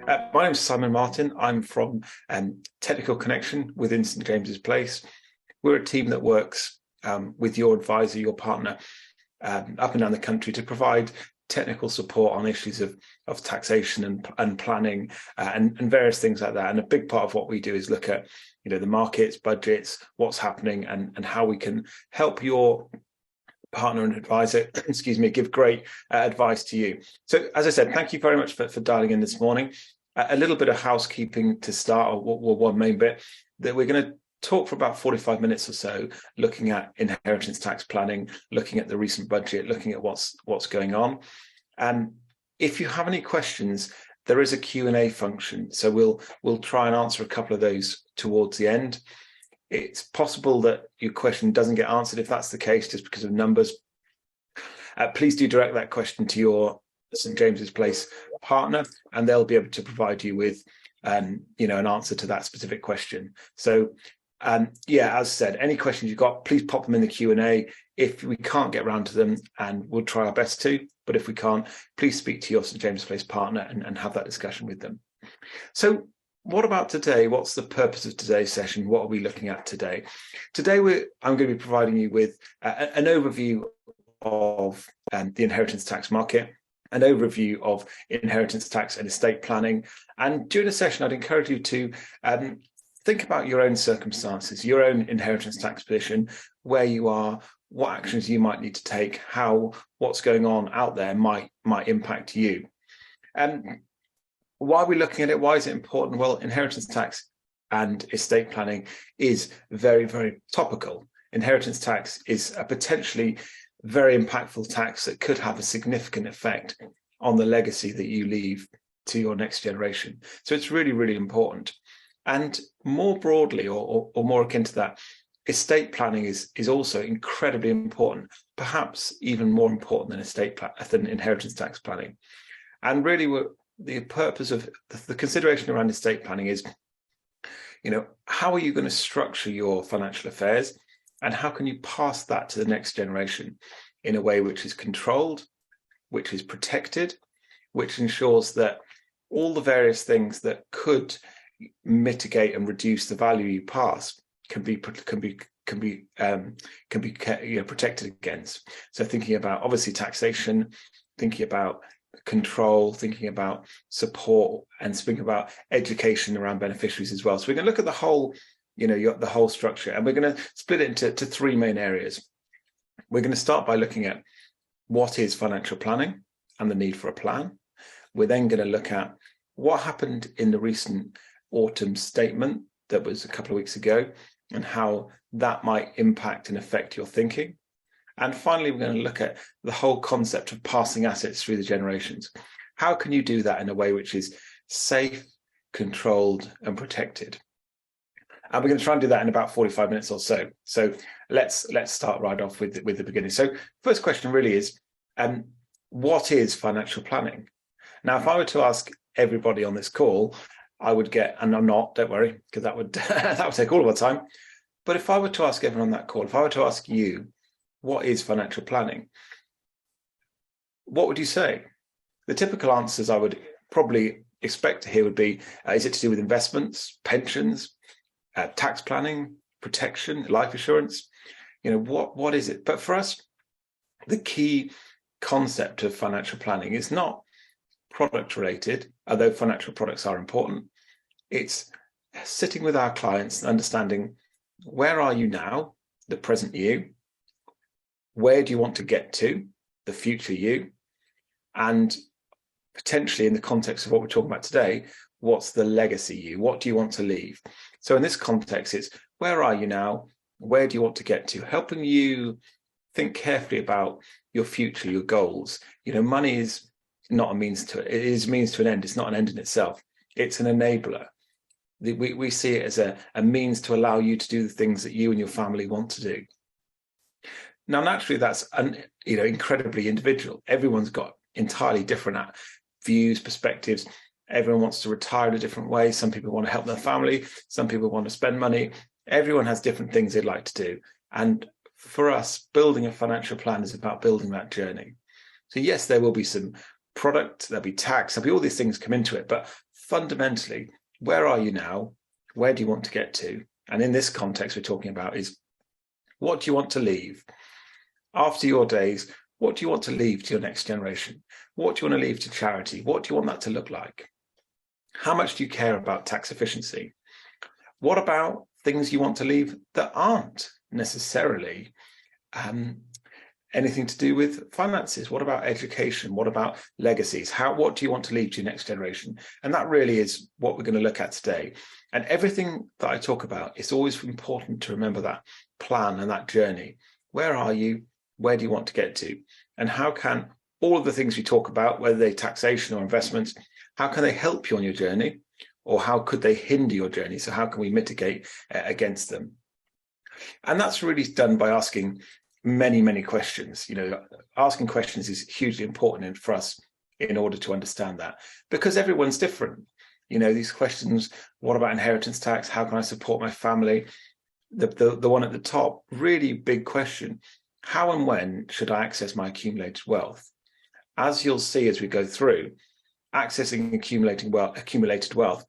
My name's Simon Martin. I'm from Technical Connection within St James's Place. We're a team that works with your advisor, your partner, up and down the country to provide technical support on issues of taxation and planning and various things like that. And a big part of what we do is look at, the markets, budgets, what's happening, and how we can help your partner and advisor, give great advice to you. So, as I said, thank you very much for dialing in this morning. A little bit of housekeeping to start, or one main bit, that we're going to talk for about 45 minutes or so, looking at inheritance tax planning, looking at the recent budget, looking at what's going on. And if you have any questions, there is a Q&A function. So we'll try and answer a couple of those towards the end. It's possible that your question doesn't get answered. If that's the case, just because of numbers, please do direct that question to your St James's Place partner, and they'll be able to provide you with, an answer to that specific question. So, as I said, any questions you've got, please pop them in the Q&A. If we can't get around to them, and we'll try our best to, but if we can't, please speak to your St James's Place partner and have that discussion with them. So, what about today? What's the purpose of today's session? What are we looking at today? Today, I'm going to be providing you with an overview of the inheritance tax market, an overview of inheritance tax and estate planning. And during the session, I'd encourage you to think about your own circumstances, your own inheritance tax position, where you are, what actions you might need to take, how what's going on out there might impact you. Why are we looking at it? Why is it important? Well, inheritance tax and estate planning is very, very topical. Inheritance tax is a potentially very impactful tax that could have a significant effect on the legacy that you leave to your next generation. So it's really, really important. And more broadly, or more akin to that, estate planning is also incredibly important, perhaps even more important than inheritance tax planning. And really, the purpose of the consideration around estate planning is, how are you going to structure your financial affairs, and how can you pass that to the next generation in a way which is controlled, which is protected, which ensures that all the various things that could mitigate and reduce the value you pass can be protected against. So thinking about obviously taxation, thinking about control, thinking about support, and thinking about education around beneficiaries as well. So we're going to look at the whole, the whole structure, and we're going to split it into three main areas. We're going to start by looking at what is financial planning and the need for a plan. We're then going to look at what happened in the recent autumn statement that was a couple of weeks ago, and how that might impact and affect your thinking. And finally, we're going to look at the whole concept of passing assets through the generations. How can you do that in a way which is safe, controlled, and protected? And we're going to try and do that in about 45 minutes or so. So let's start right off with the beginning. So first question really is, what is financial planning? Now, if I were to ask everybody on this call, I would get, and I'm not, don't worry, because that would take all of our time. But if I were to ask everyone on that call, if I were to ask you, what is financial planning? What would you say? The typical answers I would probably expect to hear would be, is it to do with investments, pensions, tax planning, protection, life assurance? What is it? But for us, the key concept of financial planning is not product related, although financial products are important. It's sitting with our clients and understanding, where are you now, the present you? Where do you want to get to, the future you? And potentially, in the context of what we're talking about today, what's the legacy you? What do you want to leave? So in this context, it's where are you now? Where do you want to get to? Helping you think carefully about your future, your goals. Money is not a means to it. It is a means to an end. It's not an end in itself. It's an enabler. We see it as a means to allow you to do the things that you and your family want to do. Now, naturally, that's incredibly individual. Everyone's got entirely different views, perspectives. Everyone wants to retire in a different way. Some people want to help their family. Some people want to spend money. Everyone has different things they'd like to do. And for us, building a financial plan is about building that journey. So yes, there will be some product, there'll be tax, there'll be all these things come into it. But fundamentally, where are you now? Where do you want to get to? And in this context, we're talking about is, what do you want to leave? After your days, what do you want to leave to your next generation? What do you want to leave to charity? What do you want that to look like? How much do you care about tax efficiency? What about things you want to leave that aren't necessarily anything to do with finances? What about education? What about legacies? What do you want to leave to your next generation? And that really is what we're going to look at today. And everything that I talk about, it's always important to remember that plan and that journey. Where are you? Where do you want to get to? And how can all of the things we talk about, whether they're taxation or investments, how can they help you on your journey? Or how could they hinder your journey? So how can we mitigate against them? And that's really done by asking many, many questions. Asking questions is hugely important for us in order to understand that, because everyone's different. These questions, what about inheritance tax? How can I support my family? The one at the top, really big question. How and when should I access my accumulated wealth? As you'll see as we go through, accessing accumulated wealth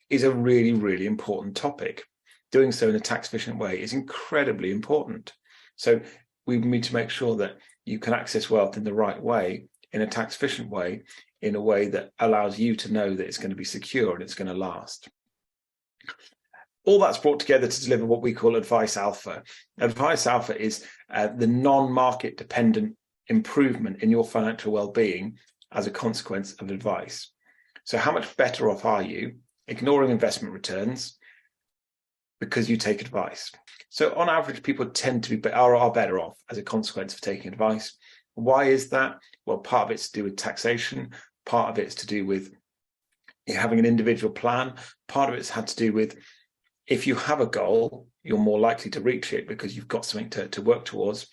is a really, really important topic. Doing so in a tax efficient way is incredibly important. So we need to make sure that you can access wealth in the right way, in a tax efficient way, in a way that allows you to know that it's going to be secure and it's going to last. All that's brought together to deliver what we call Advice Alpha. Advice Alpha is the non-market dependent improvement in your financial well-being as a consequence of advice. So how much better off are you ignoring investment returns because you take advice? So on average, people tend to are better off as a consequence of taking advice. Why is that? Well, part of it's to do with taxation. Part of it's to do with having an individual plan. Part of it's had to do with, if you have a goal, you're more likely to reach it because you've got something to work towards.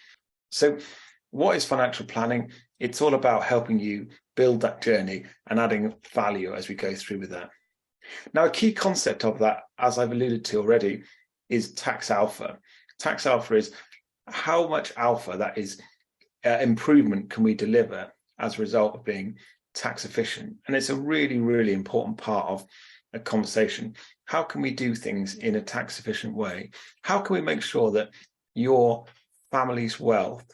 So what is financial planning? It's all about helping you build that journey and adding value as we go through with that. Now, a key concept of that, as I've alluded to already, is tax alpha. Tax alpha is how much alpha, that is improvement, can we deliver as a result of being tax efficient. And it's a really, really important part of a conversation. How can we do things in a tax efficient way? How can we make sure that your family's wealth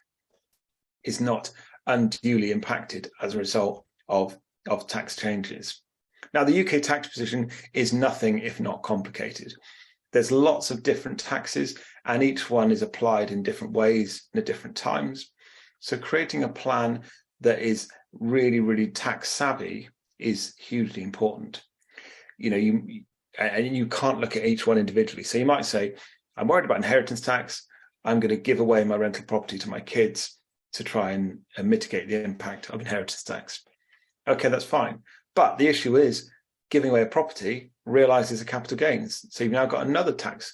is not unduly impacted as a result of tax changes? Now, the UK tax position is nothing if not complicated. There's lots of different taxes, and each one is applied in different ways and at different times. So creating a plan that is really, really tax savvy is hugely important. You can't look at each one individually. So you might say, I'm worried about inheritance tax. I'm going to give away my rental property to my kids to try and mitigate the impact of inheritance tax. Okay, that's fine. But the issue is, giving away a property realizes a capital gains. So you've now got another tax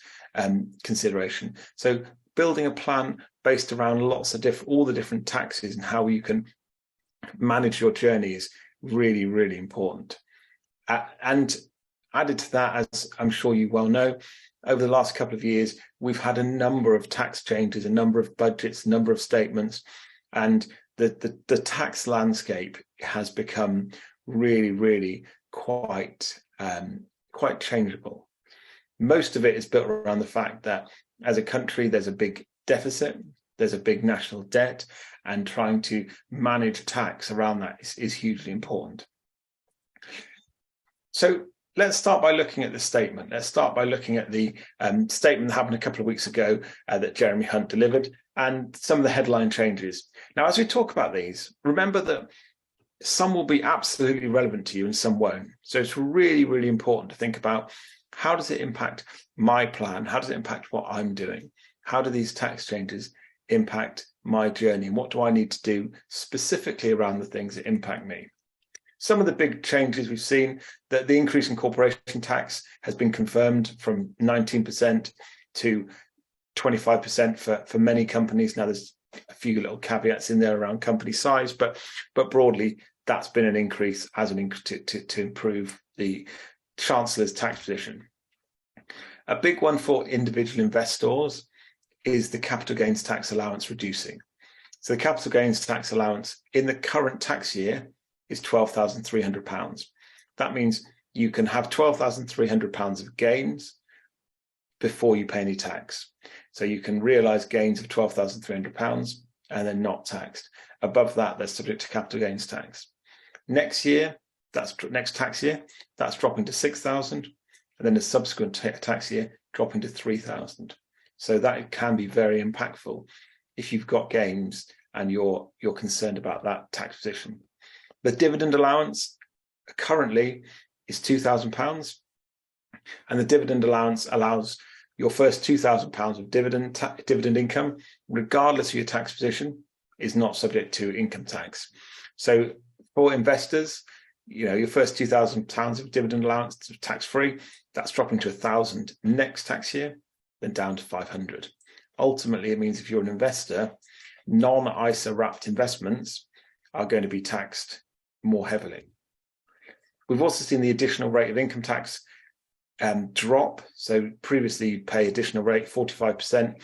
consideration. So building a plan based around all the different taxes and how you can manage your journey is really, really important. And added to that, as I'm sure you well know, over the last couple of years, we've had a number of tax changes, a number of budgets, a number of statements, and the tax landscape has become really, really quite changeable. Most of it is built around the fact that as a country, there's a big deficit, there's a big national debt, and trying to manage tax around that is hugely important. So let's start by looking at the statement. Let's start by looking at the statement that happened a couple of weeks ago that Jeremy Hunt delivered, and some of the headline changes. Now, as we talk about these, remember that some will be absolutely relevant to you and some won't. So it's really, really important to think about, how does it impact my plan? How does it impact what I'm doing? How do these tax changes impact my journey? And what do I need to do specifically around the things that impact me? Some of the big changes we've seen, that the increase in corporation tax has been confirmed from 19% to 25% for many companies. Now, there's a few little caveats in there around company size, but broadly, that's been an increase to improve the Chancellor's tax position. A big one for individual investors is the capital gains tax allowance reducing. So the capital gains tax allowance in the current tax year is £12,300. That means you can have £12,300 of gains before you pay any tax. So you can realise gains of £12,300 and then not taxed. Above that, they're subject to capital gains tax. Next year, next tax year, that's dropping to 6,000, and then the subsequent tax year dropping to 3,000. So that can be very impactful if you've got gains and you're concerned about that tax position. The dividend allowance currently is £2,000, and the dividend allowance allows your first £2,000 of dividend income, regardless of your tax position, is not subject to income tax. So for investors, your first £2,000 of dividend allowance tax-free, that's dropping to 1,000 next tax year, then down to 500. Ultimately, it means if you're an investor, non-ISA wrapped investments are going to be taxed more heavily. We've also seen the additional rate of income tax drop. So previously you'd pay additional rate 45%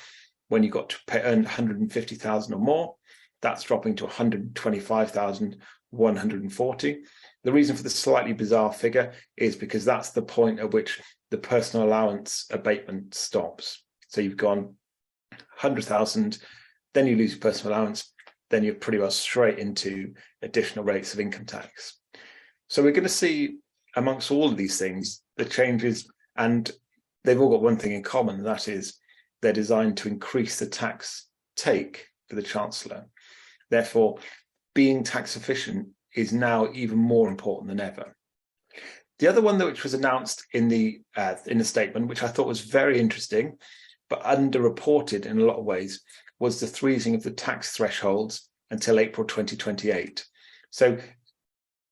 when you got to earn 150,000 or more. That's dropping to 125,140. The reason for the slightly bizarre figure is because that's the point at which the personal allowance abatement stops. So you've gone 100,000, then you lose your personal allowance, then you're pretty well straight into additional rates of income tax. So we're going to see amongst all of these things, the changes, and they've all got one thing in common, and that is they're designed to increase the tax take for the Chancellor. Therefore, being tax efficient is now even more important than ever. The other one which was announced in the statement, which I thought was very interesting, but underreported in a lot of ways, was the freezing of the tax thresholds until April 2028. So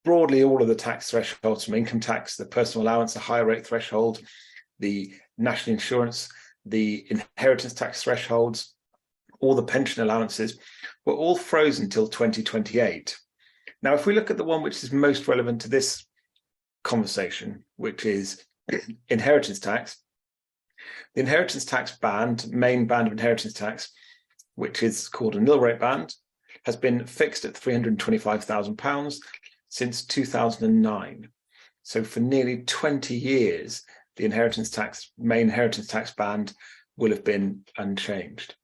broadly, all of the tax thresholds from income tax, the personal allowance, the higher rate threshold, the national insurance, the inheritance tax thresholds, all the pension allowances were all frozen till 2028. Now, if we look at the one which is most relevant to this conversation, which is inheritance tax, the inheritance tax band, main band of inheritance tax, which is called a nil rate band, has been fixed at £325,000 since 2009. So for nearly 20 years, the main inheritance tax band will have been unchanged.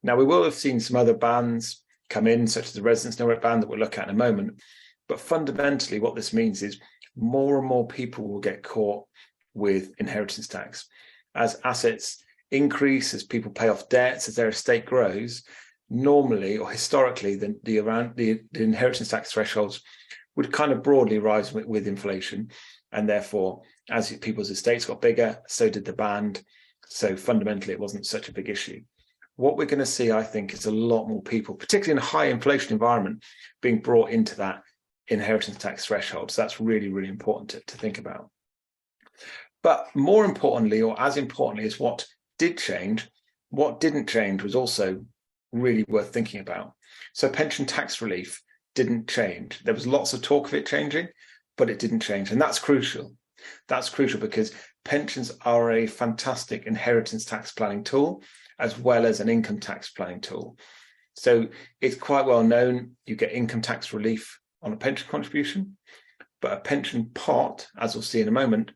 Now, we will have seen some other bands come in, such as the residence nil rate band that we'll look at in a moment. But fundamentally, what this means is more and more people will get caught with inheritance tax. As assets increase, as people pay off debts, as their estate grows, normally or historically, the inheritance tax thresholds would kind of broadly rise with inflation. And therefore, as people's estates got bigger, so did the band. So fundamentally, it wasn't such a big issue. What we're going to see, I think, is a lot more people, particularly in a high inflation environment, being brought into that inheritance tax threshold. So that's really, really important to think about. But more importantly, or as importantly as what did change, what didn't change was also really worth thinking about. So pension tax relief didn't change. There was lots of talk of it changing, but it didn't change. And that's crucial. That's crucial because pensions are a fantastic inheritance tax planning tool, as well as an income tax planning tool. So it's quite well known you get income tax relief on a pension contribution, but a pension pot, as we'll see in a moment,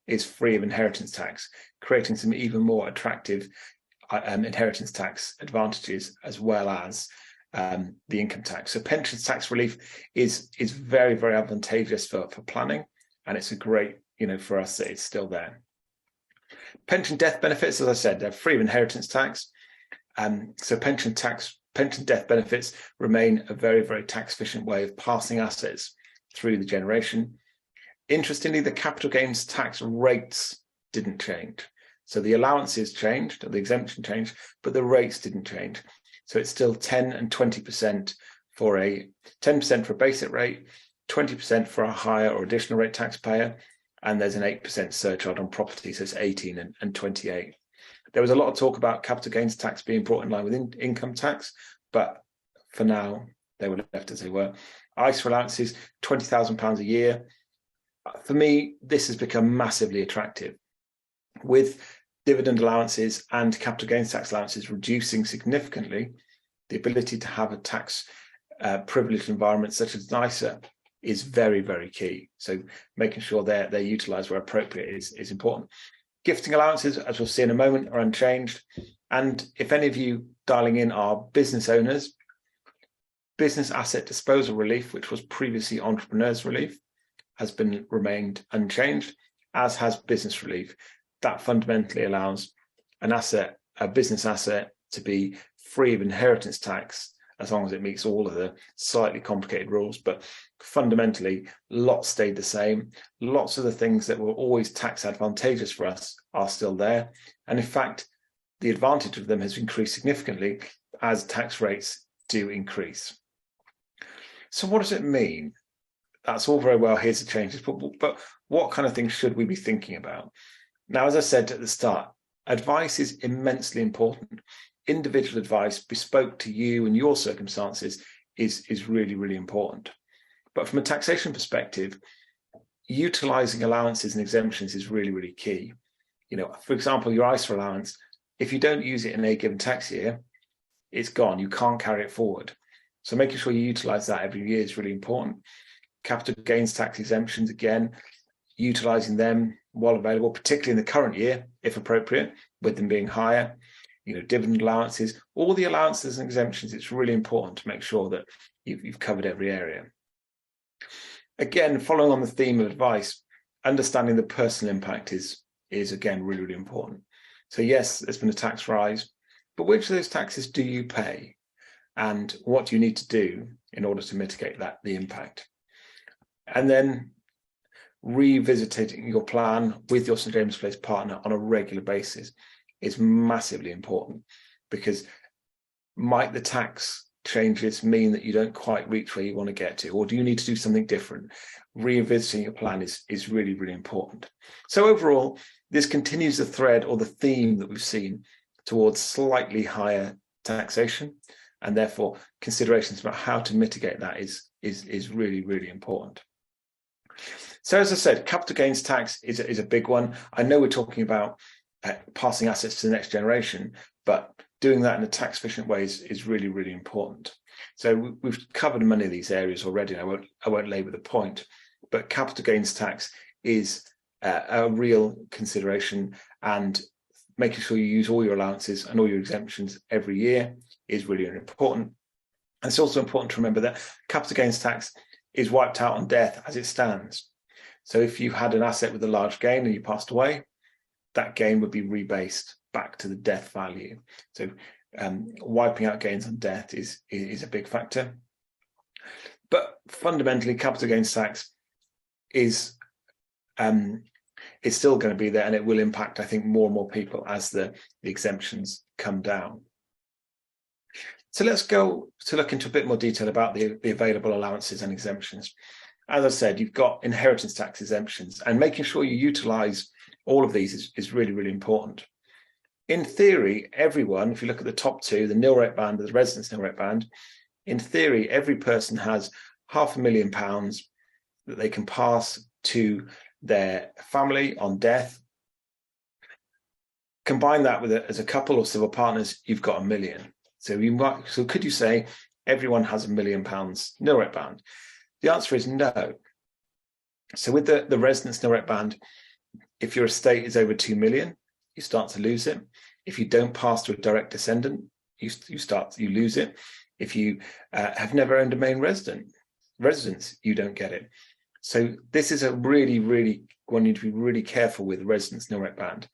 is free of inheritance tax, creating some even more attractive inheritance tax advantages, as well as the income tax. So pension tax relief is very, very advantageous for planning, and it's a great, for us that it's still there. Pension death benefits, as I said, they're free of inheritance tax. So pension death benefits remain a very, very tax efficient way of passing assets through the generation. Interestingly, the capital gains tax rates didn't change. So the allowances changed, or the exemption changed, but the rates didn't change. So it's still 10 and 20% for 10% for a basic rate, 20% for a higher or additional rate taxpayer, and there's an 8% surcharge on property, so it's 18 and 28. There was a lot of talk about capital gains tax being brought in line with income tax, but for now, they were left as they were. ISA allowances, £20,000 a year. For me, this has become massively attractive. With dividend allowances and capital gains tax allowances reducing significantly, the ability to have a tax privileged environment such as an ISA is very, very key. So making sure they're utilised where appropriate is important. Gifting allowances, as we'll see in a moment, are unchanged. And if any of you dialing in are business owners, business asset disposal relief, which was previously entrepreneurs relief, has remained unchanged, as has business relief. That fundamentally allows a business asset, to be free of inheritance tax as long as it meets all of the slightly complicated rules. But fundamentally, lots stayed the same. Lots of the things that were always tax advantageous for us are still there. And in fact, the advantage of them has increased significantly as tax rates do increase. So what does it mean? That's all very well, here's the changes, but what kind of things should we be thinking about? Now, as I said at the start, advice is immensely important. Individual advice bespoke to you and your circumstances is really, really important. But from a taxation perspective, utilising allowances and exemptions is really, really key. For example, your ISA allowance, if you don't use it in a given tax year, it's gone. You can't carry it forward. So making sure you utilise that every year is really important. Capital gains tax exemptions, again, utilising them while available, particularly in the current year, if appropriate, with them being higher. Dividend allowances, all the allowances and exemptions, it's really important to make sure that you've covered every area. Again, following on the theme of advice, understanding the personal impact is again really, really important. So yes, there's been a tax rise, but which of those taxes do you pay? And what do you need to do in order to mitigate the impact? And then revisiting your plan with your St James's Place partner on a regular basis is massively important, because might the tax changes mean that you don't quite reach where you want to get to, or do you need to do something different? Revisiting your plan is really, really important. So overall, this continues the thread or the theme that we've seen towards slightly higher taxation, and therefore considerations about how to mitigate that is really, really important. So as I said, capital gains tax is a big one. I know we're talking about passing assets to the next generation, but doing that in a tax efficient way is really, really important. So we've covered many of these areas already. I won't labour the point, but capital gains tax is a real consideration, and making sure you use all your allowances and all your exemptions every year is really, really important. And it's also important to remember that capital gains tax is wiped out on death as it stands. So if you had an asset with a large gain and you passed away, that gain would be rebased back to the death value. So wiping out gains on death is a big factor. But fundamentally, capital gains tax is still going to be there, and it will impact, I think, more and more people as the exemptions come down. So let's go to look into a bit more detail about the available allowances and exemptions. As I said, you've got inheritance tax exemptions, and making sure you utilise all of these is really, really important. In theory, everyone, if you look at the top two, the nil rate band and the residence nil rate band, in theory, every person has £500,000 that they can pass to their family on death. Combine that with as a couple or civil partners, you've got £1 million. So could you say everyone has £1 million nil rate band? The answer is no. So with the residence nil rate band, if your estate is over 2 million, you start to lose it. If you don't pass to a direct descendant, you lose it. If you have never owned a main residence, you don't get it. So this is a really, really one you need to be really careful with the residence nil rate band.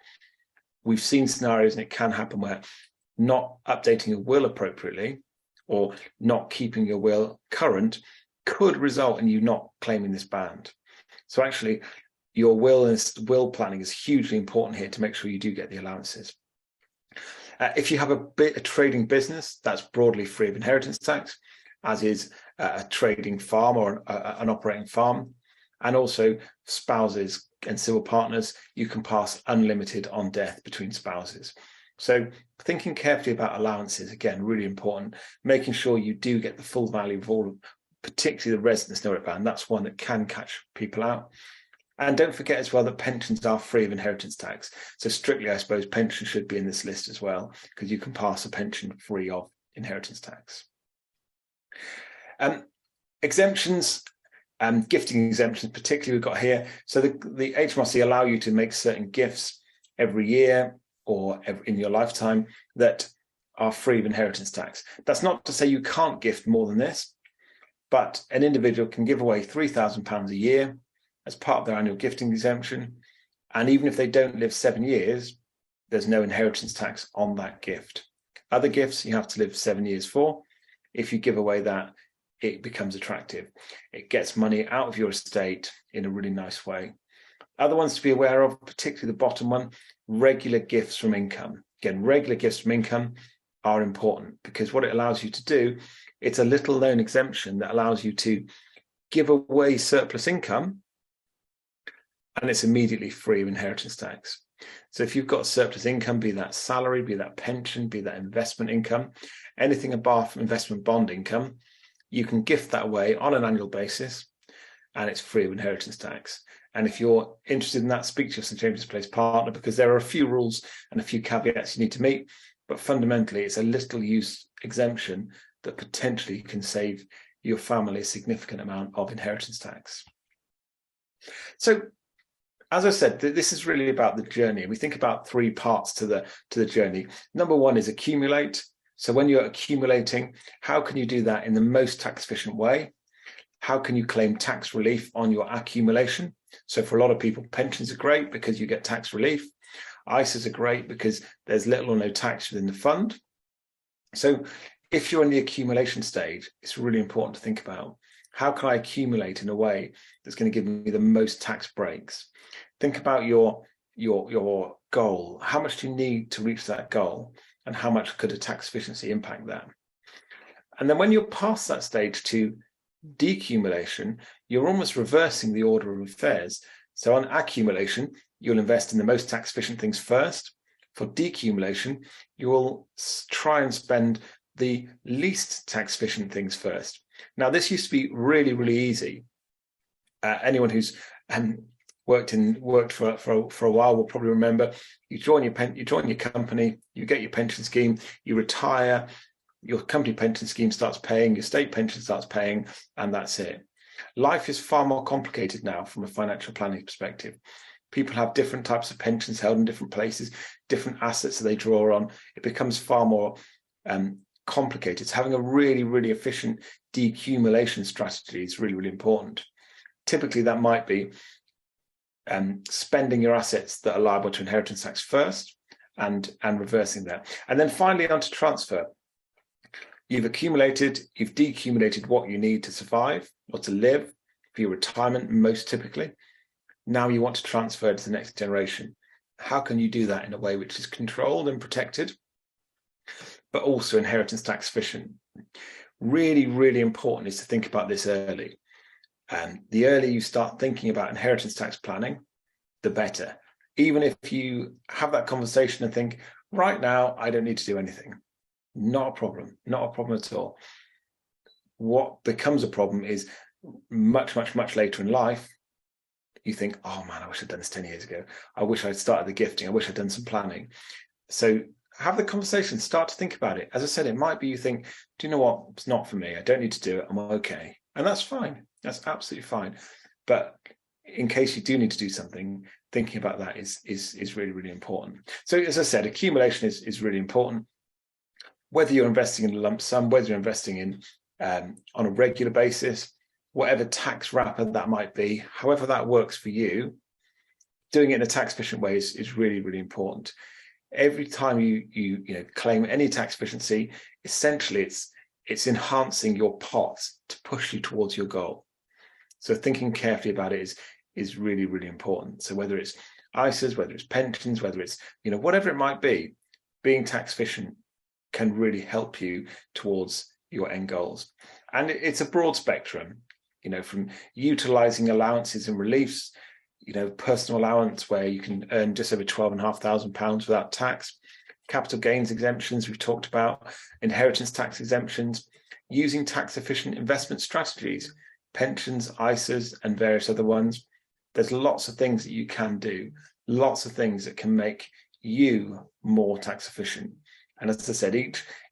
We've seen scenarios, and it can happen, where not updating your will appropriately or not keeping your will current could result in you not claiming this band. So actually, your will planning is hugely important here to make sure you do get the allowances. If you have a trading business, that's broadly free of inheritance tax, as is a trading farm or an operating farm. And also spouses and civil partners, you can pass unlimited on death between spouses. So thinking carefully about allowances, again, really important, making sure you do get the full value of all, particularly the residence nil rate band. That's one that can catch people out. And don't forget as well that pensions are free of inheritance tax. So strictly, I suppose, pension should be in this list as well, because you can pass a pension free of inheritance tax. Exemptions, Gifting exemptions, particularly we've got here. So the HMRC allow you to make certain gifts every year or in your lifetime that are free of inheritance tax. That's not to say you can't gift more than this, but an individual can give away £3,000 a year as part of their annual gifting exemption. And even if they don't live 7 years, there's no inheritance tax on that gift. Other gifts you have to live 7 years for. If you give away that, it becomes attractive. It gets money out of your estate in a really nice way. Other ones to be aware of, particularly the bottom one, regular gifts from income. Again, regular gifts from income are important because what it allows you to do, it's a little known exemption that allows you to give away surplus income and it's immediately free of inheritance tax. So if you've got surplus income, be that salary, be that pension, be that investment income, anything above investment bond income, you can gift that away on an annual basis and it's free of inheritance tax. And if you're interested in that, speak to your St James's Place partner because there are a few rules and a few caveats you need to meet. But fundamentally, it's a little use exemption that potentially can save your family a significant amount of inheritance tax. So, as I said, this is really about the journey. We think about 3 parts to the journey. Number 1 is accumulate. So when you're accumulating, how can you do that in the most tax efficient way? How can you claim tax relief on your accumulation? So for a lot of people, pensions are great because you get tax relief. ISAs are great because there's little or no tax within the fund. So if you're in the accumulation stage, it's really important to think about how can I accumulate in a way that's going to give me the most tax breaks? Think about your goal. How much do you need to reach that goal? And how much could a tax efficiency impact that? And then when you're past that stage to decumulation, you're almost reversing the order of affairs. So on accumulation, you'll invest in the most tax efficient things first. For decumulation, you will try and spend the least tax efficient things first. Now, this used to be really, really easy. Anyone who's worked for a while will probably remember you join your company, you get your pension scheme, you retire, your company pension scheme starts paying, your state pension starts paying, and that's it. Life is far more complicated now from a financial planning perspective. People have different types of pensions held in different places, different assets that they draw on. It becomes far more complicated. So having a really, really efficient decumulation strategy is really, really important. Typically, that might be spending your assets that are liable to inheritance tax first and reversing that. And then finally onto transfer. You've accumulated, you've decumulated what you need to survive or to live for your retirement, most typically. Now you want to transfer to the next generation. How can you do that in a way which is controlled and protected, but also inheritance tax efficient? Really, really important is to think about this early. And the earlier you start thinking about inheritance tax planning, the better. Even if you have that conversation and think, right now, I don't need to do anything. Not a problem, not a problem at all. What becomes a problem is much, much, much later in life, you think, oh man, I wish I'd done this 10 years ago. I wish I'd started the gifting. I wish I'd done some planning. So have the conversation, start to think about it. As I said, it might be you think, do you know what? It's not for me. I don't need to do it. I'm okay. And that's fine. That's absolutely fine. But in case you do need to do something, thinking about that is really, really important. So as I said, accumulation is really important. Whether you're investing in a lump sum, whether you're investing in on a regular basis, whatever tax wrapper that might be, however that works for you, doing it in a tax efficient way is really, really important. Every time you claim any tax efficiency, essentially it's enhancing your pot to push you towards your goal. So thinking carefully about it is really, really important. So whether it's ISAs, whether it's pensions, whether it's whatever it might be, being tax efficient can really help you towards your end goals. And it's a broad spectrum, from utilizing allowances and reliefs, personal allowance where you can earn just over £12,500 without tax, capital gains exemptions we've talked about, inheritance tax exemptions, using tax efficient investment strategies, pensions, ISAs, and various other ones. There's lots of things that you can do, lots of things that can make you more tax efficient. And as I said,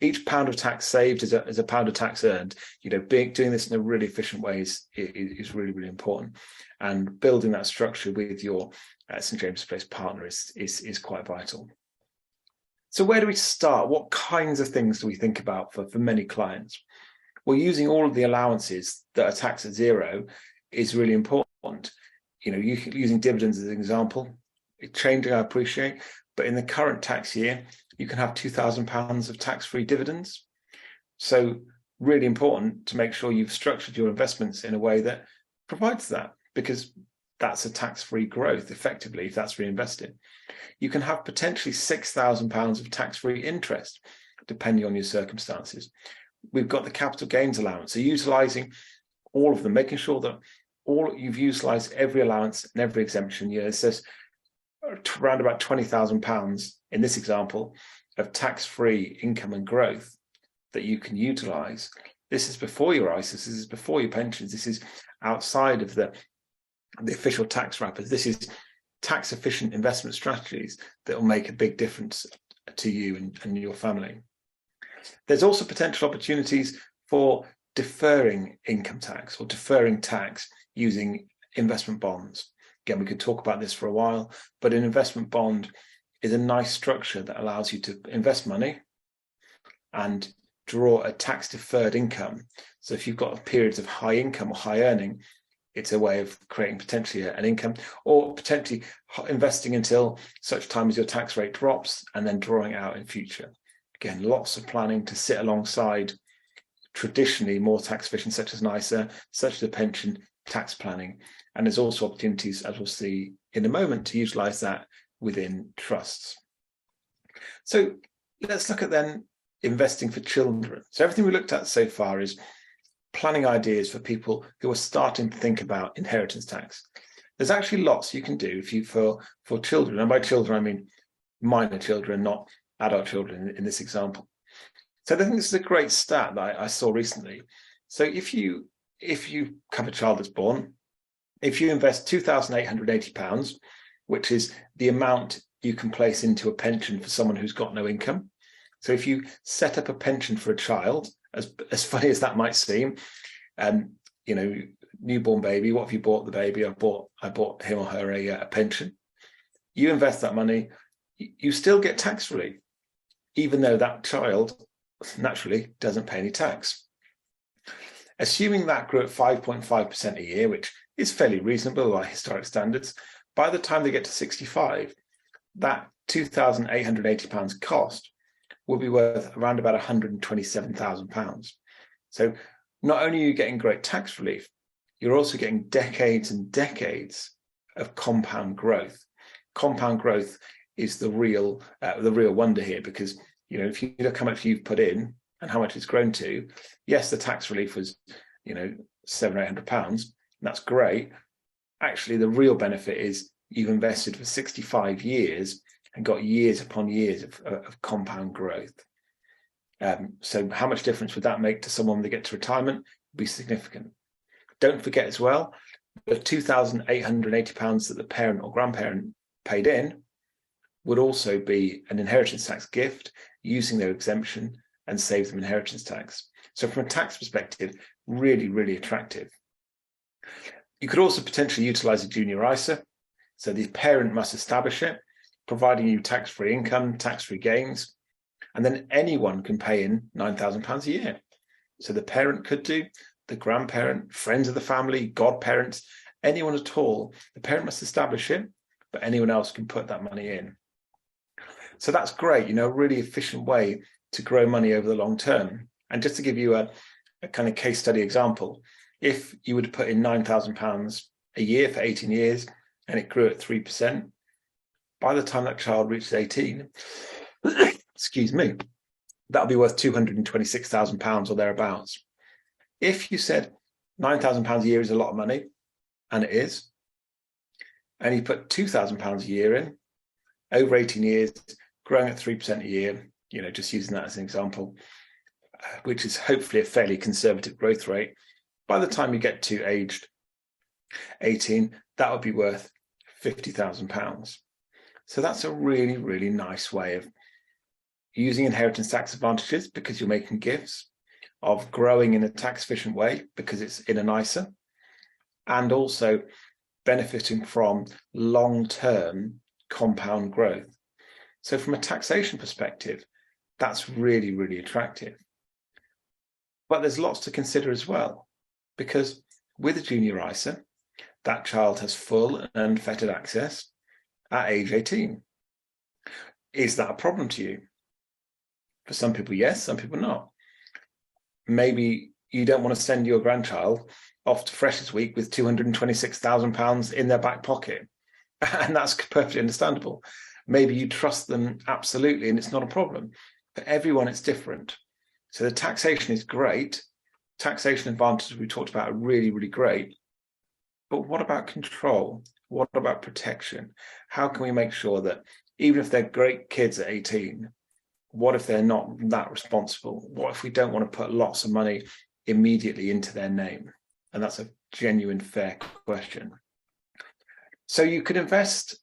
each pound of tax saved is a pound of tax earned. Doing this in a really efficient way is really, really important. And building that structure with your St James's Place partner is quite vital. So where do we start? What kinds of things do we think about for many clients? Well, using all of the allowances that are taxed at zero is really important. Using dividends as an example, it's changing, I appreciate, but in the current tax year, you can have £2,000 of tax-free dividends. So really important to make sure you've structured your investments in a way that provides that, because that's a tax-free growth effectively if that's reinvested. You can have potentially £6,000 of tax-free interest, depending on your circumstances. We've got the capital gains allowance, so utilising all of them, making sure that you've utilised every allowance and every exemption. It says around about £20,000 in this example of tax-free income and growth that you can utilise. This is before your ISAs, this is before your pensions, this is outside of the official tax wrappers. This is tax efficient investment strategies that will make a big difference to you and your family. There's also potential opportunities for deferring income tax or deferring tax using investment bonds. Again, we could talk about this for a while, but an investment bond is a nice structure that allows you to invest money and draw a tax deferred income. So if you've got periods of high income or high earning, it's a way of creating potentially an income, or potentially investing until such time as your tax rate drops and then drawing out in future. Again, lots of planning to sit alongside traditionally more tax efficient, such as an ISA, such as a pension, tax planning. And there's also opportunities, as we'll see in a moment, to utilise that within trusts. So let's look at then investing for children. So everything we looked at so far is planning ideas for people who are starting to think about inheritance tax. There's actually lots you can do for children, and by children I mean minor children, not adult children in this example. So I think this is a great stat that I saw recently. So if you have a child that's born, if you invest £2,880, which is the amount you can place into a pension for someone who's got no income. So if you set up a pension for a child, as funny as that might seem, newborn baby, what have you bought the baby? I bought him or her a pension. You invest that money, you still get tax relief, even though that child naturally doesn't pay any tax. Assuming that grew at 5.5% a year, which is fairly reasonable by historic standards, by the time they get to 65, that £2,880 cost will be worth around about £127,000. So not only are you getting great tax relief, you're also getting decades and decades of compound growth. Compound growth is the real wonder here, because if you look how much you've put in and how much it's grown to, yes, the tax relief was £700 or £800. That's great. Actually, the real benefit is you've invested for 65 years and got years upon years of compound growth. So how much difference would that make to someone when they get to retirement? Would be significant. Don't forget as well, the £2,880 that the parent or grandparent paid in would also be an inheritance tax gift using their exemption and save them inheritance tax. So from a tax perspective, really, really attractive. You could also potentially utilise a junior ISA. So the parent must establish it, providing you tax-free income, tax-free gains, and then anyone can pay in £9,000 a year. So the parent could do, the grandparent, friends of the family, godparents, anyone at all. The parent must establish it, but anyone else can put that money in. So that's great, a really efficient way to grow money over the long term. And just to give you a kind of case study example, if you would put in £9,000 a year for 18 years and it grew at 3%, by the time that child reaches 18, excuse me, that'll be worth £226,000 or thereabouts. If you said £9,000 a year is a lot of money, and it is, and you put £2,000 a year in, over 18 years, growing at 3% a year, just using that as an example, which is hopefully a fairly conservative growth rate, by the time you get to aged 18, that would be worth £50,000. So that's a really, really nice way of using inheritance tax advantages because you're making gifts, of growing in a tax efficient way because it's in an ISA, and also benefiting from long-term compound growth. So from a taxation perspective, that's really, really attractive. But there's lots to consider as well, because with a junior ISA, that child has full and unfettered access at age 18. Is that a problem to you? For some people, yes, some people not. Maybe you don't want to send your grandchild off to Freshers Week with £226,000 in their back pocket. And that's perfectly understandable. Maybe you trust them absolutely, and it's not a problem. For everyone, it's different. So the taxation is great. Taxation advantages we talked about are really, really great. But what about control? What about protection? How can we make sure that even if they're great kids at 18, what if they're not that responsible? What if we don't want to put lots of money immediately into their name? And that's a genuine, fair question. So you could invest,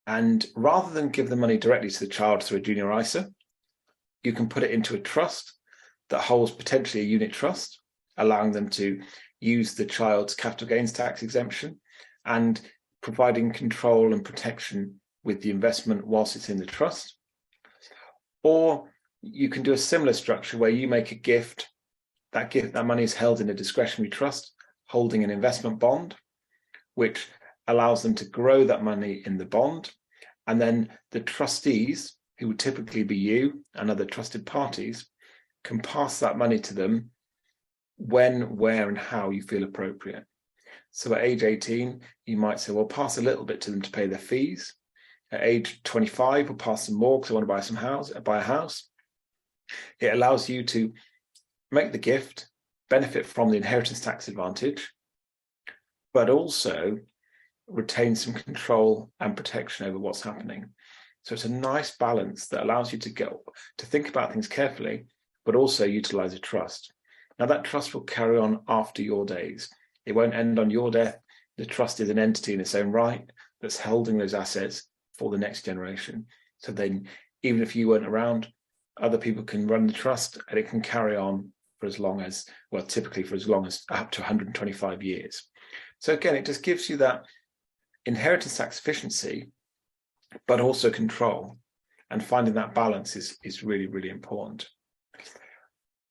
and rather than give the money directly to the child through a junior ISA, you can put it into a trust that holds potentially a unit trust, allowing them to use the child's capital gains tax exemption and providing control and protection with the investment whilst it's in the trust. Or you can do a similar structure where you make a gift. That money is held in a discretionary trust, holding an investment bond, which allows them to grow that money in the bond. And then the trustees, who would typically be you and other trusted parties, can pass that money to them when, where, and how you feel appropriate. So at age 18, you might say, well, pass a little bit to them to pay their fees. At age 25, we'll pass some more because I want to buy a house. It allows you to make the gift, benefit from the inheritance tax advantage, but also retain some control and protection over what's happening. So it's a nice balance that allows you to think about things carefully, but also utilize a trust. Now that trust will carry on after your days. It won't end on your death. The trust is an entity in its own right that's holding those assets for the next generation. So then, even if you weren't around, other people can run the trust and it can carry on for as long as, well, typically for as long as up to 125 years. So again, it just gives you that inheritance tax efficiency, but also control, and finding that balance is really, really important.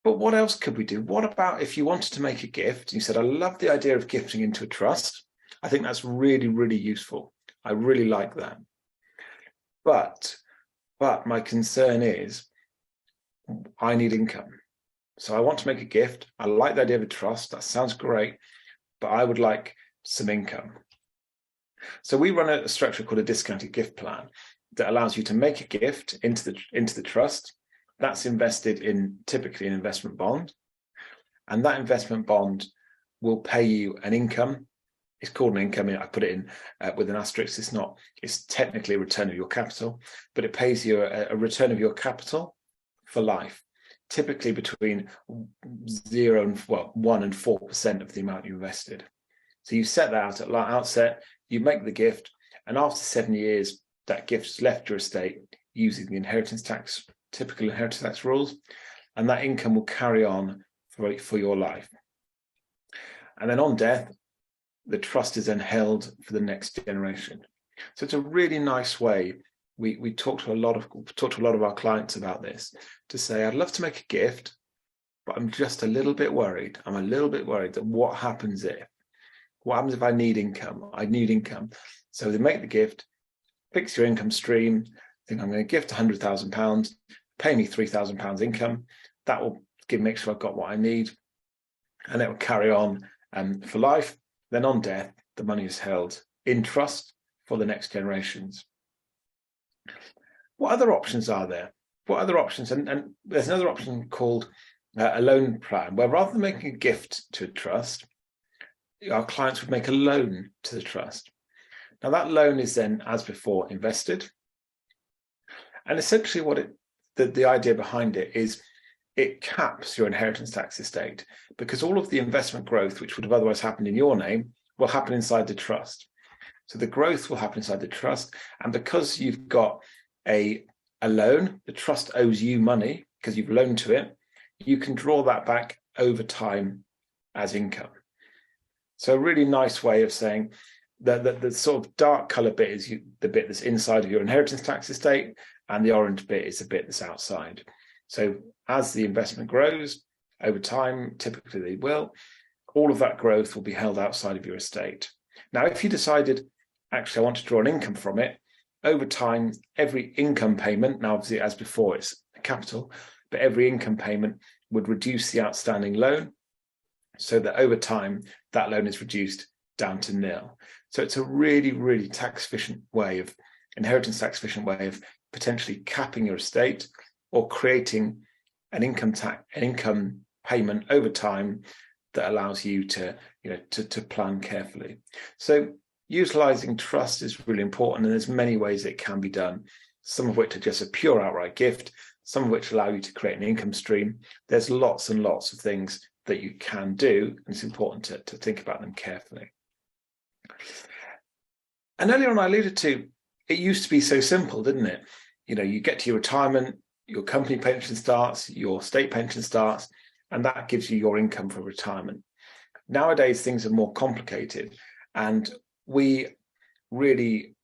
But what else could we do? What about if you wanted to make a gift? You said, I love the idea of gifting into a trust. I think that's really, really useful. I really like that. But my concern is I need income. So I want to make a gift. I like the idea of a trust. That sounds great, but I would like some income. So we run a structure called a discounted gift plan that allows you to make a gift into the trust. That's invested in typically an investment bond. And that investment bond will pay you an income. It's called an income. I put it in with an asterisk. It's technically a return of your capital, but it pays you a return of your capital for life, typically between 1 and 4% of the amount you invested. So you set that out at the outset, you make the gift, and after 7 years, that gift's left your estate using the typical inheritance tax rules, and that income will carry on for your life. And then on death, the trust is then held for the next generation. So it's a really nice way. We talk to a lot of our clients about this, to say, I'd love to make a gift, but I'm just a little bit worried. I'm a little bit worried that what happens if I need income? I need income. So they make the gift, fix your income stream, think I'm going to gift £100,000, pay me £3,000 income. That will make sure I've got what I need, and it will carry on for life. Then on death, the money is held in trust for the next generations. What other options are there? What other options? And there's another option called a loan plan, where rather than making a gift to a trust, our clients would make a loan to the trust. Now that loan is then, as before, invested. And essentially the idea behind it is it caps your inheritance tax estate, because all of the investment growth, which would have otherwise happened in your name, will happen inside the trust. So the growth will happen inside the trust. And because you've got a a loan, the trust owes you money because you've loaned to it, you can draw that back over time as income. So a really nice way of saying that the sort of dark color bit is the bit that's inside of your inheritance tax estate, and the orange bit is the bit that's outside. So as the investment grows over time, typically they will, all of that growth will be held outside of your estate. Now, if you decided, actually, I want to draw an income from it, over time, every income payment, now obviously as before it's capital, but every income payment would reduce the outstanding loan so that over time that loan is reduced down to nil. So it's a really, really tax efficient way of, inheritance tax efficient way of potentially capping your estate or creating an income payment over time that allows you to, to plan carefully. So utilizing trust is really important, and there's many ways it can be done, some of which are just a pure outright gift, some of which allow you to create an income stream. There's lots and lots of things that you can do, and it's important to think about them carefully. And earlier on I alluded to, it used to be so simple, didn't it? You get to your retirement, your company pension starts, your state pension starts, and that gives you your income for retirement. Nowadays, things are more complicated, and we really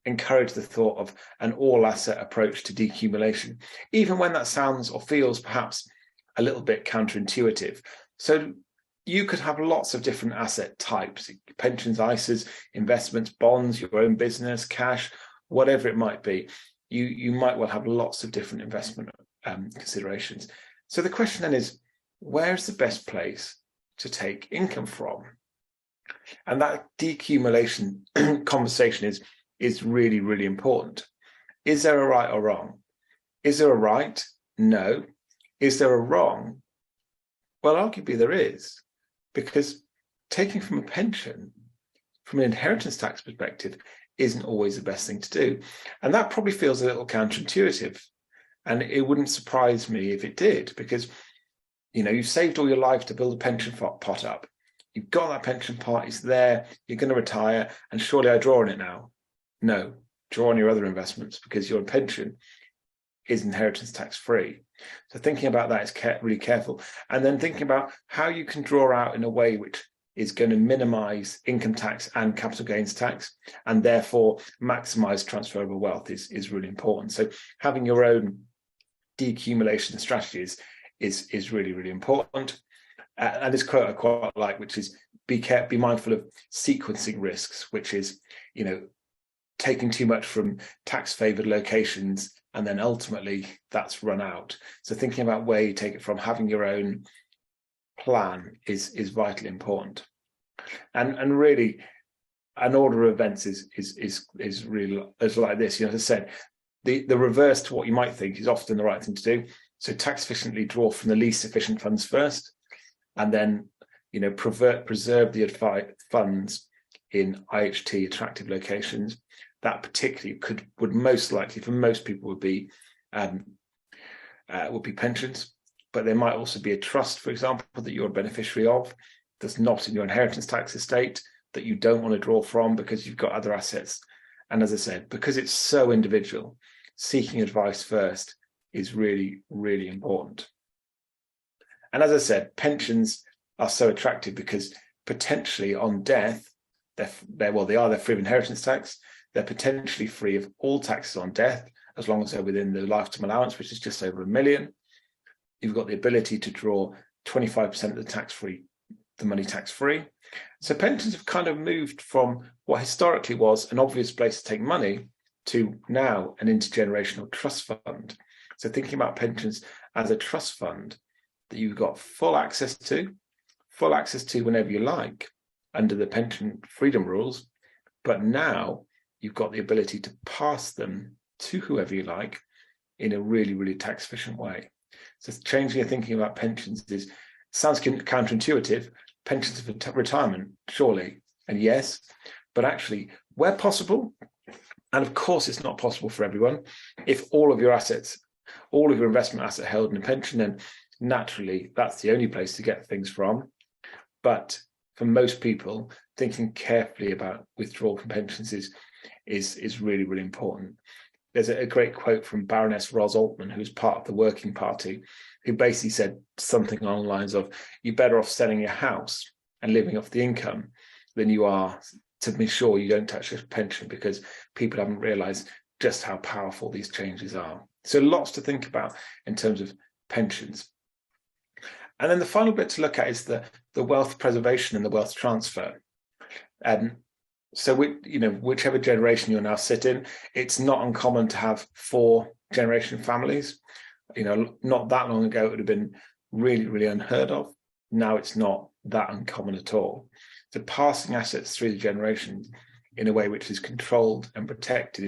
encourage the thought of an all-asset approach to decumulation, even when that sounds or feels perhaps a little bit counterintuitive. So you could have lots of different asset types: pensions, ISAs, investments, bonds, your own business, cash, whatever it might be. You might well have lots of different investment considerations. So the question then is, where's the best place to take income from? And that decumulation conversation is really, really important. Is there a right or wrong? Is there a right? No. Is there a wrong? Well, arguably there is, because taking from a pension, from an inheritance tax perspective, isn't always the best thing to do. And that probably feels a little counterintuitive. And it wouldn't surprise me if it did, because, you've saved all your life to build a pension pot up. You've got that pension pot, it's there, you're going to retire, and surely I draw on it now. No, draw on your other investments, because your pension is inheritance tax free. So thinking about that is really careful. And then thinking about how you can draw out in a way which is going to minimize income tax and capital gains tax, and therefore maximize transferable wealth is really important. So having your own decumulation strategies is really, really important. And this quote I quite like, which is be mindful of sequencing risks, which is, taking too much from tax favored locations, and then ultimately that's run out. So thinking about where you take it from, having your own plan is vitally important. And really an order of events is really like this. As I said, the reverse to what you might think is often the right thing to do. So tax efficiently draw from the least efficient funds first, and then preserve the funds in IHT attractive locations. That particularly would most likely for most people would be pensions, but there might also be a trust, for example, that you're a beneficiary of, that's not in your inheritance tax estate, that you don't want to draw from because you've got other assets. And as I said, because it's so individual, seeking advice first is really, really important. And as I said, pensions are so attractive because potentially on death, they're free of inheritance tax. They're potentially free of all taxes on death, as long as they're within the lifetime allowance, which is just over $1 million. You've got the ability to draw 25% of the money tax-free. So pensions have kind of moved from what historically was an obvious place to take money to now an intergenerational trust fund. So thinking about pensions as a trust fund that you've got full access to whenever you like under the pension freedom rules, but now you've got the ability to pass them to whoever you like in a really, really tax efficient way. So changing your thinking about pensions sounds counterintuitive. Pensions for retirement, surely, and yes, but actually, where possible, and of course it's not possible for everyone, if all of your investment asset held in a pension, then naturally that's the only place to get things from. But for most people, thinking carefully about withdrawal from pensions is really, really important. there's a great quote from Baroness Ros Altman, who's part of the Working Party, who basically said something along the lines of, you're better off selling your house and living off the income than you are to be sure you don't touch your pension, because people haven't realized just how powerful these changes are. So lots to think about in terms of pensions. And then the final bit to look at is the wealth preservation and the wealth transfer. So whichever generation you're now sitting, it's not uncommon to have 4-generation families. Not that long ago, it would have been really, really unheard of. Now it's not that uncommon at all. So passing assets through the generations in a way which is controlled and protected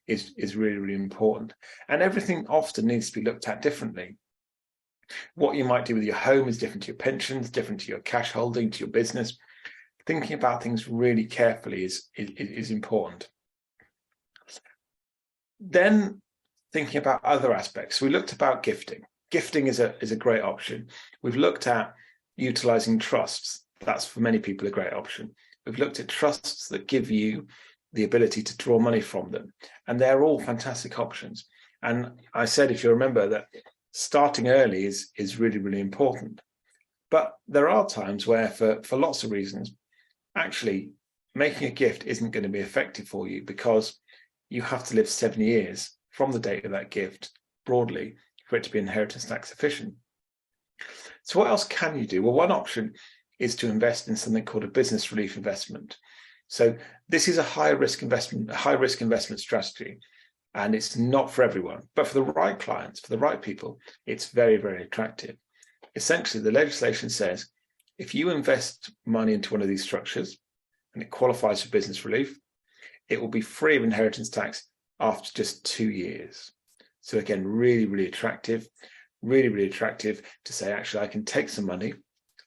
is really, really important. And everything often needs to be looked at differently. What you might do with your home is different to your pensions, different to your cash holding, to your business. Thinking about things really carefully is important. Then thinking about other aspects. We looked about gifting. Gifting is a great option. We've looked at utilizing trusts. That's for many people a great option. We've looked at trusts that give you the ability to draw money from them. And they're all fantastic options. And I said, if you remember, that starting early is really, really important. But there are times where for lots of reasons, actually making a gift isn't going to be effective for you, because you have to live 7 years from the date of that gift broadly for it to be inheritance tax efficient. So what else can you do? Well, one option is to invest in something called a business relief investment. So this is a high risk investment strategy, and it's not for everyone, but for the right clients, for the right people, it's very, very attractive. Essentially, the legislation says if you invest money into one of these structures and it qualifies for business relief, it will be free of inheritance tax after just 2 years. So again, really, really attractive to say, actually, I can take some money,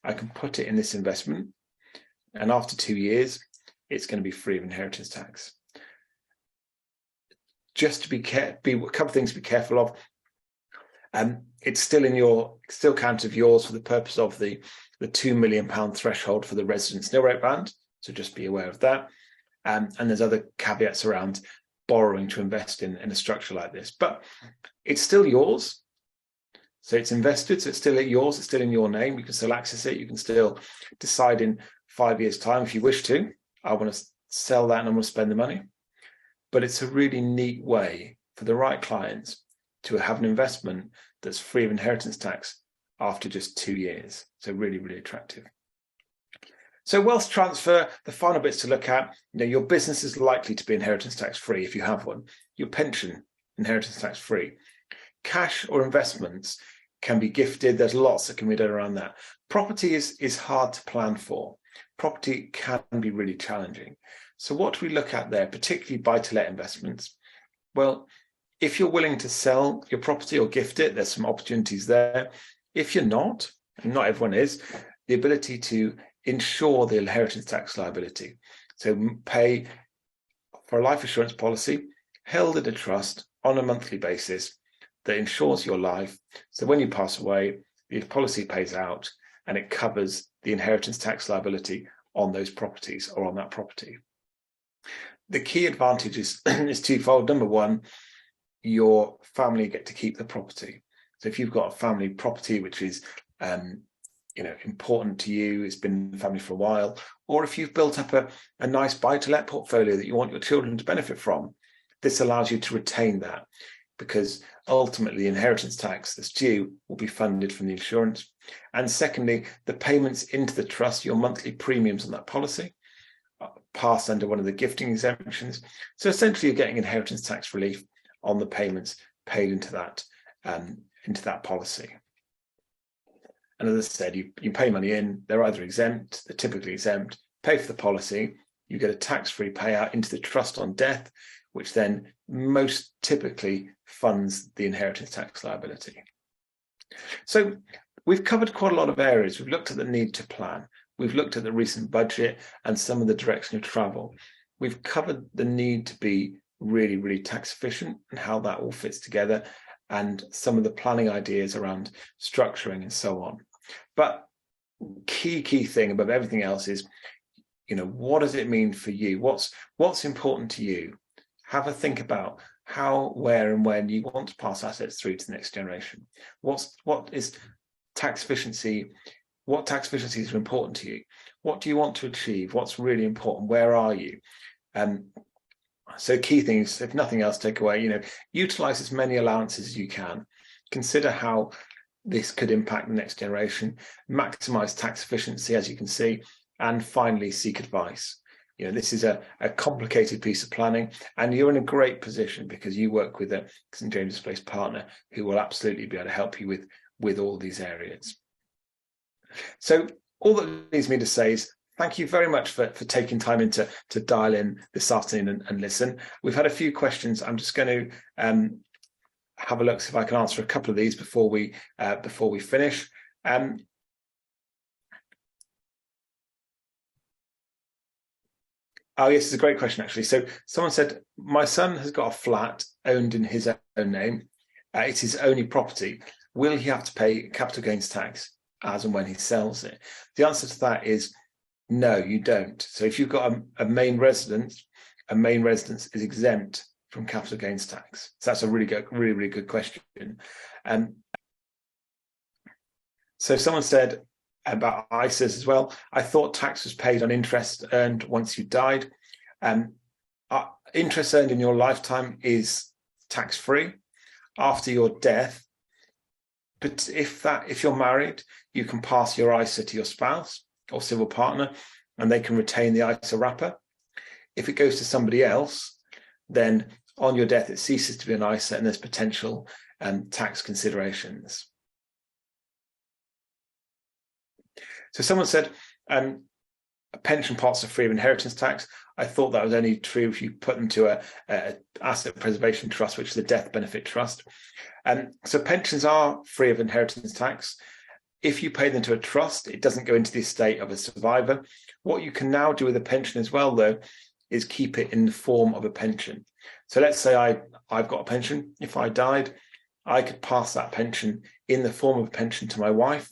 I can put it in this investment, and after 2 years, it's going to be free of inheritance tax. Just to be a couple of things to be careful of. It's still counts of yours for the purpose of the £2 million threshold for the residence nil rate band. So just be aware of that. And there's other caveats around borrowing to invest in a structure like this, but it's still yours. So it's invested, so it's still yours, it's still in your name. You can still access it. You can still decide in 5 years' time, if you wish to, I want to sell that and I want to spend the money. But it's a really neat way for the right clients to have an investment that's free of inheritance tax after just 2 years. So really, really attractive. So wealth transfer, the final bits to look at, your business is likely to be inheritance tax free if you have one. Your pension, inheritance tax free. Cash or investments can be gifted. There's lots that can be done around that. Property is hard to plan for. Property can be really challenging. So what do we look at there, particularly buy-to-let investments? Well, if you're willing to sell your property or gift it, there's some opportunities there. If you're not, and not everyone is, the ability to insure the inheritance tax liability. So pay for a life assurance policy held in a trust on a monthly basis that insures your life. So when you pass away, the policy pays out and it covers the inheritance tax liability on those properties or on that property. The key advantage is twofold. Number one, your family get to keep the property. So if you've got a family property which is important to you, it's been in the family for a while, or if you've built up a nice buy-to-let portfolio that you want your children to benefit from, this allows you to retain that, because ultimately inheritance tax that's due will be funded from the insurance. And secondly, the payments into the trust, your monthly premiums on that policy, pass under one of the gifting exemptions. So essentially you're getting inheritance tax relief on the payments paid into that policy. And as I said, you pay money in, they're either exempt, they're typically exempt, pay for the policy, you get a tax-free payout into the trust on death, which then most typically funds the inheritance tax liability. So we've covered quite a lot of areas. We've looked at the need to plan. We've looked at the recent budget and some of the direction of travel. We've covered the need to be really, really tax efficient and how that all fits together, and some of the planning ideas around structuring and so on. But key thing above everything else is, what does it mean for you? What's important to you? Have a think about how, where, and when you want to pass assets through to the next generation. What is tax efficiency? What tax efficiencies are important to you? What do you want to achieve? What's really important? Where are you? So key things, if nothing else, take away, utilize as many allowances as you can. Consider how this could impact the next generation, maximize tax efficiency, as you can see, and finally, seek advice. This is a complicated piece of planning, and you're in a great position because you work with a St. James's Place partner who will absolutely be able to help you with all these areas. So all that leaves me to say is thank you very much for taking time to dial in this afternoon and listen. We've had a few questions. I'm just going to have a look, see if I can answer a couple of these before we finish. Oh, yes, it's a great question, actually. So someone said, my son has got a flat owned in his own name. It's his only property. Will he have to pay capital gains tax as and when he sells it? The answer to that is no, you don't. So if you've got a main residence is exempt from capital gains tax. So that's a really good question. So someone said about ISAs as well. I thought tax was paid on interest earned once you died. Interest earned in your lifetime is tax-free after your death. But if you're married, you can pass your ISA to your spouse or civil partner, and they can retain the ISA wrapper. If it goes to somebody else, then on your death, it ceases to be an ISA, and there's potential tax considerations. So someone said, pension pots are free of inheritance tax. I thought that was only true if you put them to a asset preservation trust, which is a death benefit trust. So pensions are free of inheritance tax. If you pay them to a trust, it doesn't go into the estate of a survivor. What you can now do with a pension as well, though, is keep it in the form of a pension. So let's say I've got a pension. If I died, I could pass that pension in the form of a pension to my wife.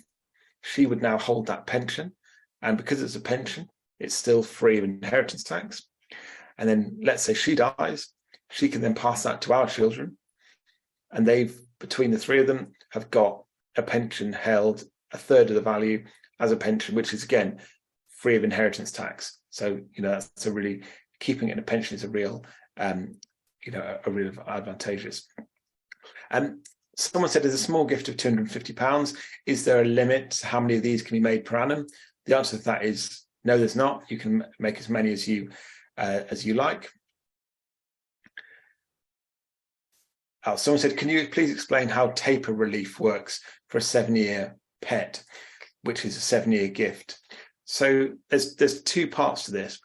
She would now hold that pension. And because it's a pension, it's still free of inheritance tax. And then let's say she dies, she can then pass that to our children. And between the three of them, have got a pension held a third of the value as a pension, which is, again, free of inheritance tax. So, that's keeping it in a pension is a real advantageous. Someone said, there's a small gift of £250. Is there a limit to how many of these can be made per annum? The answer to that is no, there's not. You can make as many as you like. Someone said, can you please explain how taper relief works for a 7-year pet, which is a 7-year gift? So there's two parts to this.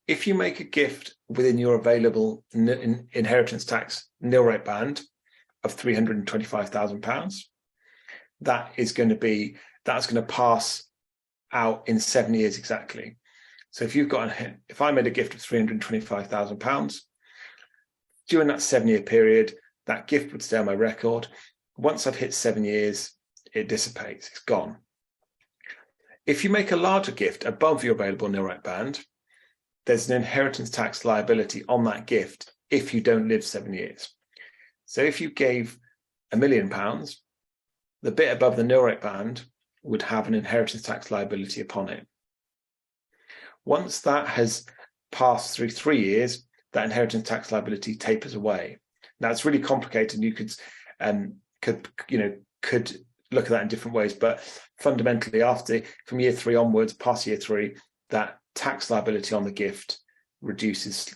If you make a gift within your available inheritance tax nil rate band of £325,000, that's going to pass out in 7 years exactly. So if I made a gift of £325,000 during that 7-year period, that gift would stay on my record. Once I've hit 7 years, it dissipates, it's gone. If you make a larger gift above your available nil rate band, there's an inheritance tax liability on that gift if you don't live 7 years. So if you gave £1 million, the bit above the nil rate band would have an inheritance tax liability upon it. Once that has passed through 3 years, that inheritance tax liability tapers away. Now, it's really complicated. You could look at that in different ways, but fundamentally, from year 3 onwards, past year 3, that tax liability on the gift reduces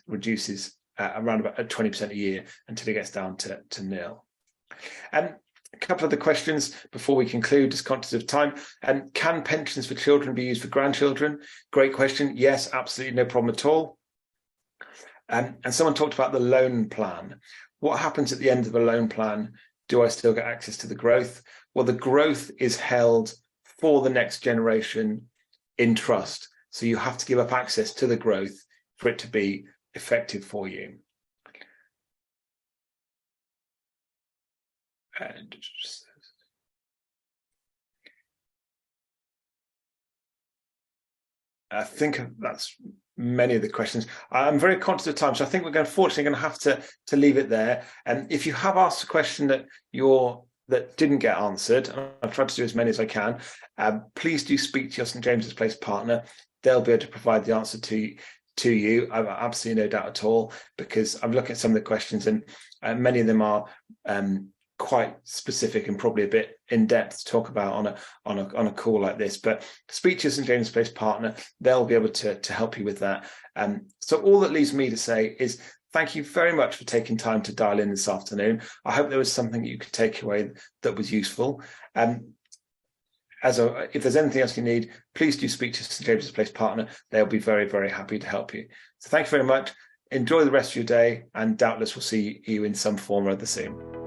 around about 20% a year until it gets down to nil. A couple of the questions before we conclude, just conscious of time. Can pensions for children be used for grandchildren? Great question. Yes, absolutely, no problem at all. And someone talked about the loan plan. What happens at the end of a loan plan? Do I still get access to the growth? Well, the growth is held for the next generation in trust. So you have to give up access to the growth for it to be effective for you. I think that's many of the questions. I'm very conscious of time, so I think we're unfortunately going to have to leave it there. And if you have asked a question that didn't get answered, and I've tried to do as many as I can, please do speak to your St James's Place partner. They'll be able to provide the answer to you. I've absolutely no doubt at all, because I'm looking at some of the questions, and many of them are quite specific and probably a bit in depth to talk about on a call like this. But speak to your St James's Place partner; they'll be able to help you with that. So all that leaves me to say is thank you very much for taking time to dial in this afternoon. I hope there was something you could take away that was useful. If there's anything else you need, please do speak to St James's Place partner. They'll be very, very happy to help you. So thank you very much. Enjoy the rest of your day, and doubtless we'll see you in some form or other soon.